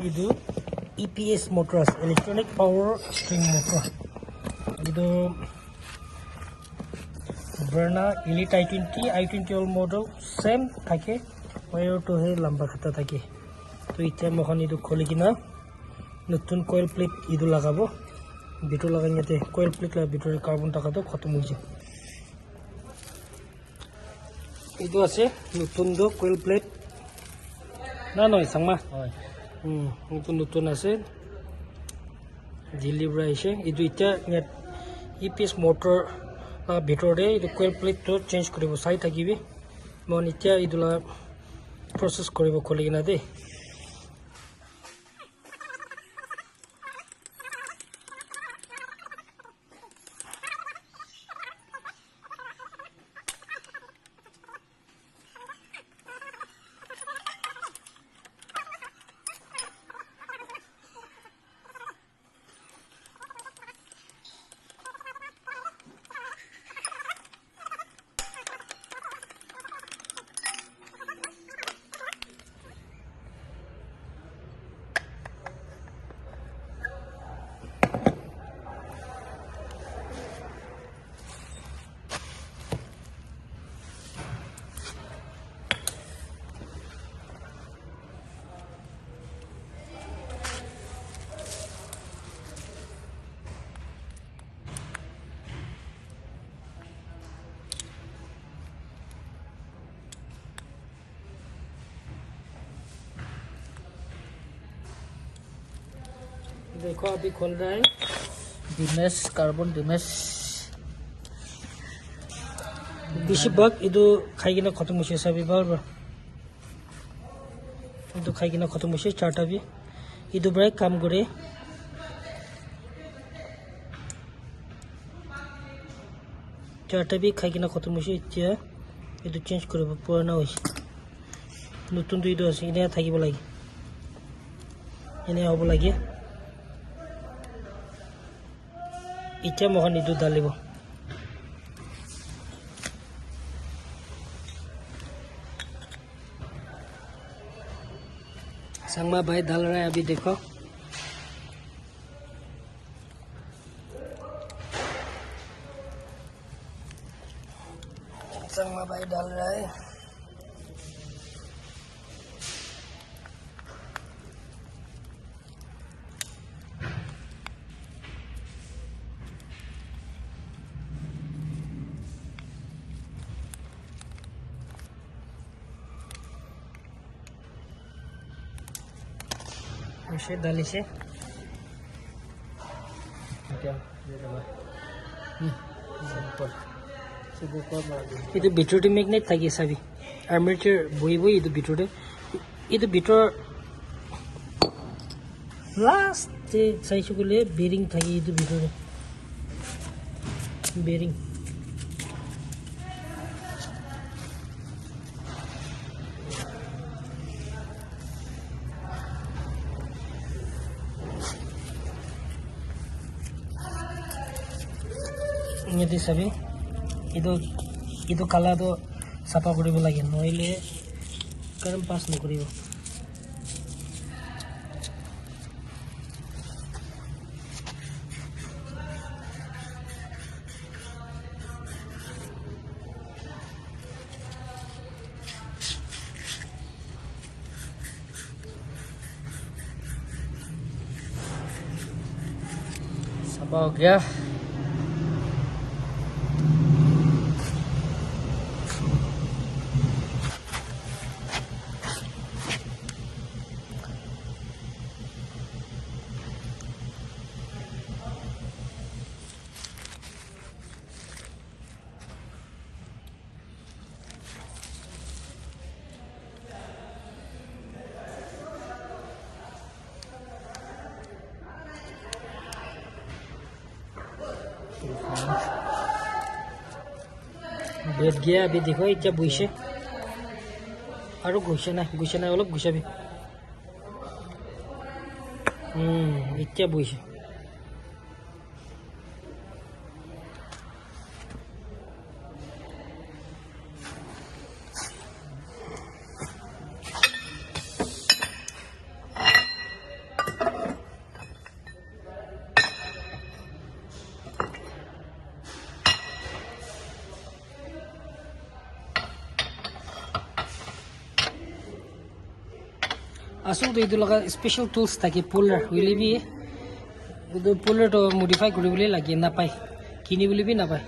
ಇದು EPS motors, electronic power string motor. ಇದು Verna Elite i20 all model same থাকে wire to হে লম্বা খাতা থাকে তো ইটা মখন ইদু খলি কিনা নতুন coil plate ইদু লাগাব বিটো লাগাইতে coil plate লা বিটোৰ কাৰ্বন টাকাটো খতম হৈ যায় ইদু আছে নতুন দো coil plate না নয় সাংমা হয় নতুন আছে delivery আছে ইদু ইটা EPS motor ভিতরে ইদু coil plate তো চেঞ্জ কৰিব চাই থাকিবি মই ইটা ইদুলা process কৰিব খলি কিনা দে देखो अभी खोल रहा है डिमेश कार्बन डिमेश बेसिबाग इदु खाइगिना खतम होसे साबि बार इदु खाइगिना खतम होसे चारटा बि इदु ब्राय काम करे चारटा बि खाइगिना खतम होसे इতিয়া इदु चेंज কৰিব পুৰণা হৈছে নতুন দুইটো আছে ইনে থাকিব লাগে ইনে হ'ব লাগে इच्छा मोहन इदु डालिब संगमा भाई डाल रहा है अभी देखो संगमा भाई डाल रहा है ऐसे डाली से क्या ಇದು ಬಿಟ್ರೋಟಿ ಮ್ಯಾಗ್ನೆಟ್ থাকি সাবি আর্মেচার বই ಇದು ಬಿಟ್ರೋಟಿ ಇದು ಬಿಟ್ರೋর লাস্ট সাইজগুলো বেরিং থাকি ಇದು ভিতরে বেরিং यदि सभी इदो काला तो साफा करिब लागे नइले करम पास न करिब साफा हो गया बैठ गया अभी देखो इतना बुझे और घुसे ना अलग घुसाबी इतना बुझे আচলতে এইটো লগা স্পেচিয়েল টুলছ থাকে পুলাৰ বুলিবি এইটো পুলাৰটো মডিফাই কৰিবলৈ লাগে নাপায় কিনিবলৈ নাপায়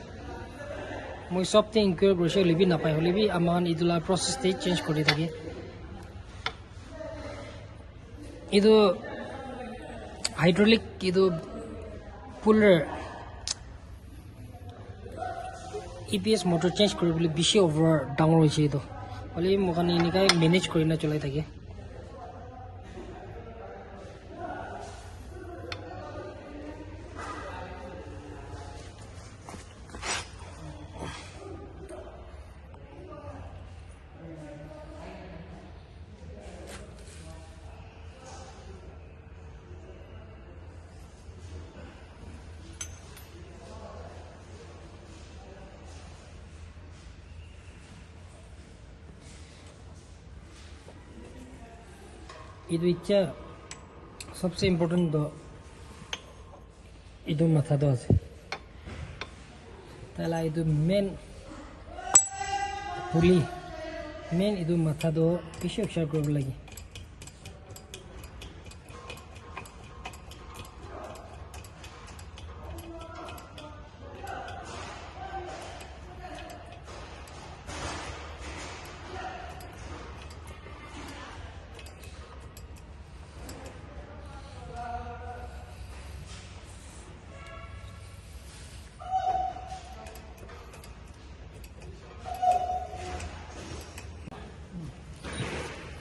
মই সবতে ইনকুৱাৰী কৰিছোঁ হ'লেবি নাপায় হ'লেবি আমাৰ এইটো লগা প্ৰচেছটো চেঞ্জ কৰি থাকে এইটো হাইড্ৰলিক এইটো পুলাৰ EPS motor change কৰিবলৈ বেছি অভাৰ ডাঙৰ হৈছে এইটো হ'লে মোক এনেকৈ মেনেজ কৰি না চলাই থাকে ಇದು ಇಚ್ಚ सबसे इम्पोर्टेंट दो ಇದು ಮಾಥಾ ದೋ আছে তালা ಇದು মেন পুলি মেন ಇದು মাথা দো বেশি অবসার করব লাগে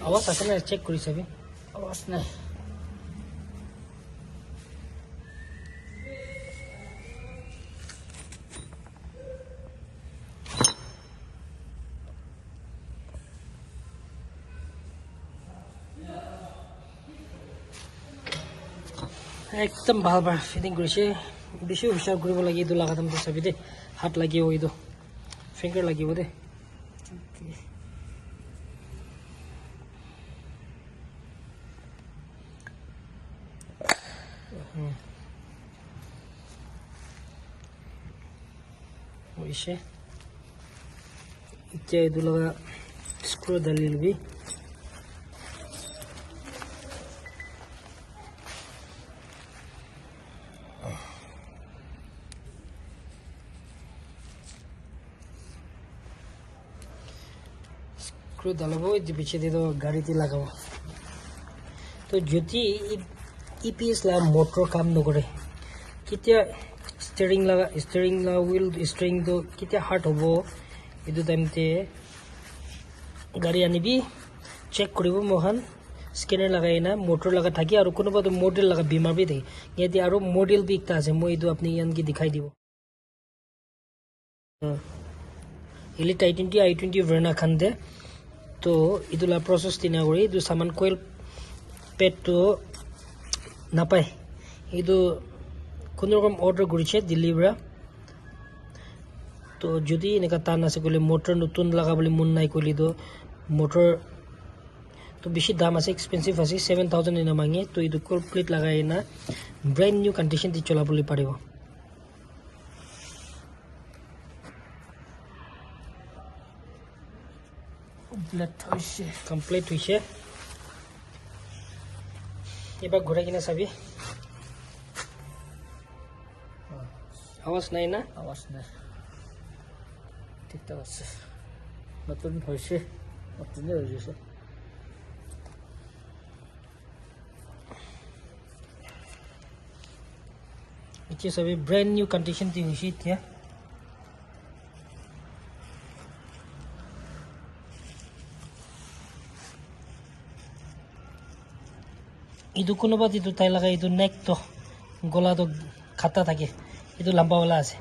আওয়াজ আছে না চেক কৰি চাবি আওয়াজ নাই একদম ভাল ভাল ফিটিং কৰিছে বেছি হিচাপ কৰিব লাগে এইটো লাগাতাম চাবি দে হাত লাগিব এইটো ফিংগাৰ লাগিব দে ওইছে এতিয়া এইটো লগা স্ক্ৰু ডালি লবি স্ক্ৰু ডালাবো যে পিছে দিয়ে গাড়ীতে লাগাব তো যদি EPS লা মোটর কাম নকৰে কেতিয়া স্টিয়াৰিং লা হুইল স্টিয়াৰিং তো কেতিয়া হাৰ্ট হব এইটো টাইমতে গাড়ী আনিবি চেক কৰিব মহান স্ক্যানাৰ লাগাই না মোটৰ লাগা থাকি আৰু কোনোবা তো মডেল লাগা বিমাৰ বি থাকে ইয়াতে আৰু মডেল বি একটা আছে মই এইটো আপনি ইয়ানকি দেখাই দিব এলি টাইটেনটি i20 ভার্না খান দে তো এইটো লা প্রসেস তিনা কৰি এইটো সামান কয়েল পেট তো নাপায় এইটো কোনো রকম অর্ডার করেছে দিল্লির তো যদি এনেকা টান আছে কলে মোটর নতুন লাগাবলে মন নাই কলি তো মোটর তো বেশি দাম আছে এক্সপেন্সিভ আছে 7000 এনা মাঙে তো এইটো কমপ্লিট লাগাই না ব্র্যান্ড নিউ কন্ডিশন দি চলাবলে পারিব কমপ্লিট হইছে এবার ঘুরে কিনা চাবি আওয়াজ নাই না আওয়াজ নাই ঠিকঠাক আছে নতুন হয়েছে নতুনই হয়ে গেছে এতিয়া সবই ব্র্যান্ড নিউ কন্ডিশন দি হয়েছে এতিয়া ইদু কোনোবা দিটো তাই লাগা ইদু নেক তো গলা তো খাতা থাকে এইটো লম্বা वाला আছে